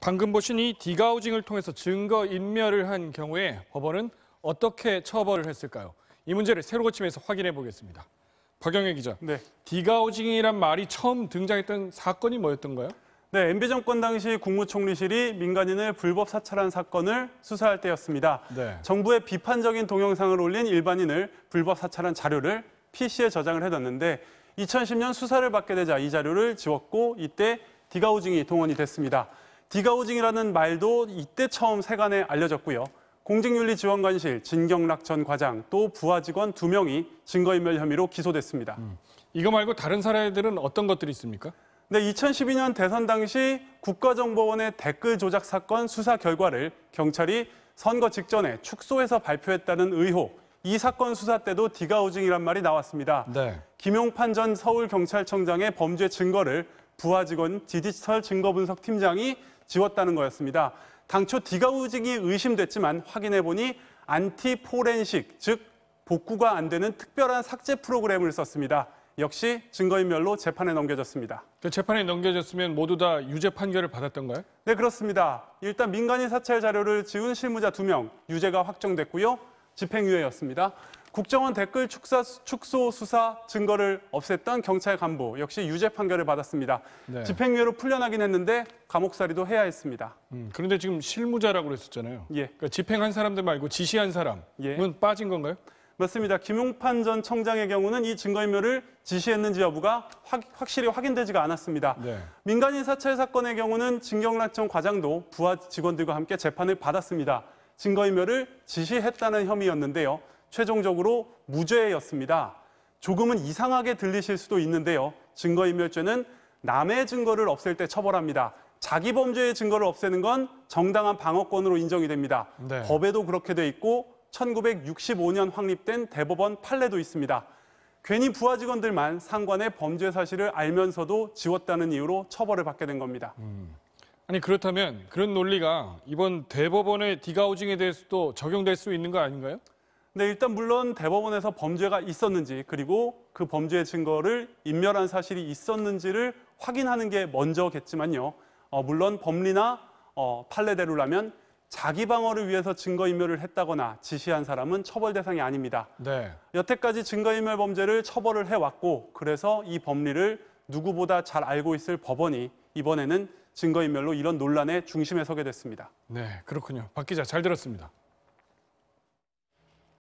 방금 보신 이 디가우징을 통해서 증거 인멸을 한 경우에 법원은 어떻게 처벌을 했을까요? 이 문제를 새로 고침해서 확인해 보겠습니다. 박영애 기자, 네. 디가우징이란 말이 처음 등장했던 사건이 뭐였던가요? 네, MB 정권 당시 국무총리실이 민간인을 불법 사찰한 사건을 수사할 때였습니다. 네. 정부의 비판적인 동영상을 올린 일반인을 불법 사찰한 자료를 PC에 저장을 해뒀는데 2010년 수사를 받게 되자 이 자료를 지웠고 이때 디가우징이 동원이 됐습니다. 디가우징이라는 말도 이때 처음 세간에 알려졌고요. 공직윤리지원관실 진경락 전 과장 또 부하 직원 2명이 증거인멸 혐의로 기소됐습니다. 이거 말고 다른 사례들은 어떤 것들이 있습니까? 네, 2012년 대선 당시 국가정보원의 댓글 조작 사건 수사 결과를 경찰이 선거 직전에 축소해서 발표했다는 의혹. 이 사건 수사 때도 디가우징이란 말이 나왔습니다. 네. 김용판 전 서울경찰청장의 범죄 증거를 부하 직원 디지털 증거분석팀장이 지웠다는 거였습니다. 당초 디가우징이 의심됐지만 확인해보니 안티포렌식, 즉 복구가 안 되는 특별한 삭제 프로그램을 썼습니다. 역시 증거인멸로 재판에 넘겨졌습니다. 재판에 넘겨졌으면 모두 다 유죄 판결을 받았던가요? 네, 그렇습니다. 일단 민간인 사찰 자료를 지운 실무자 2명, 유죄가 확정됐고요. 집행유예였습니다. 국정원 댓글 축소 수사 증거를 없앴던 경찰 간부 역시 유죄 판결을 받았습니다. 네. 집행유예로 풀려나긴 했는데 감옥살이도 해야 했습니다. 그런데 지금 실무자라고 그랬었잖아요. 예. 그러니까 집행한 사람들 말고 지시한 사람은 빠진 건가요? 맞습니다. 김용판 전 청장의 경우는 이 증거인멸을 지시했는지 여부가 확실히 확인되지가 않았습니다. 네. 민간인 사찰 사건의 경우는 진경락 전 과장도 부하 직원들과 함께 재판을 받았습니다. 증거인멸을 지시했다는 혐의였는데요. 최종적으로 무죄였습니다. 조금은 이상하게 들리실 수도 있는데요. 증거인멸죄는 남의 증거를 없앨 때 처벌합니다. 자기 범죄의 증거를 없애는 건 정당한 방어권으로 인정이 됩니다. 네. 법에도 그렇게 돼 있고 1965년 확립된 대법원 판례도 있습니다. 괜히 부하 직원들만 상관의 범죄 사실을 알면서도 지웠다는 이유로 처벌을 받게 된 겁니다. 아니 그렇다면 그런 논리가 이번 대법원의 디가우징에 대해서도 적용될 수 있는 거 아닌가요? 네, 일단 물론 대법원에서 범죄가 있었는지 그리고 그 범죄의 증거를 인멸한 사실이 있었는지를 확인하는 게 먼저겠지만요. 물론 법리나 판례대로라면 자기 방어를 위해서 증거인멸을 했다거나 지시한 사람은 처벌 대상이 아닙니다. 네. 여태까지 증거인멸 범죄를 처벌을 해왔고 그래서 이 법리를 누구보다 잘 알고 있을 법원이 이번에는 증거인멸로 이런 논란의 중심에 서게 됐습니다. 네, 그렇군요. 박 기자 잘 들었습니다.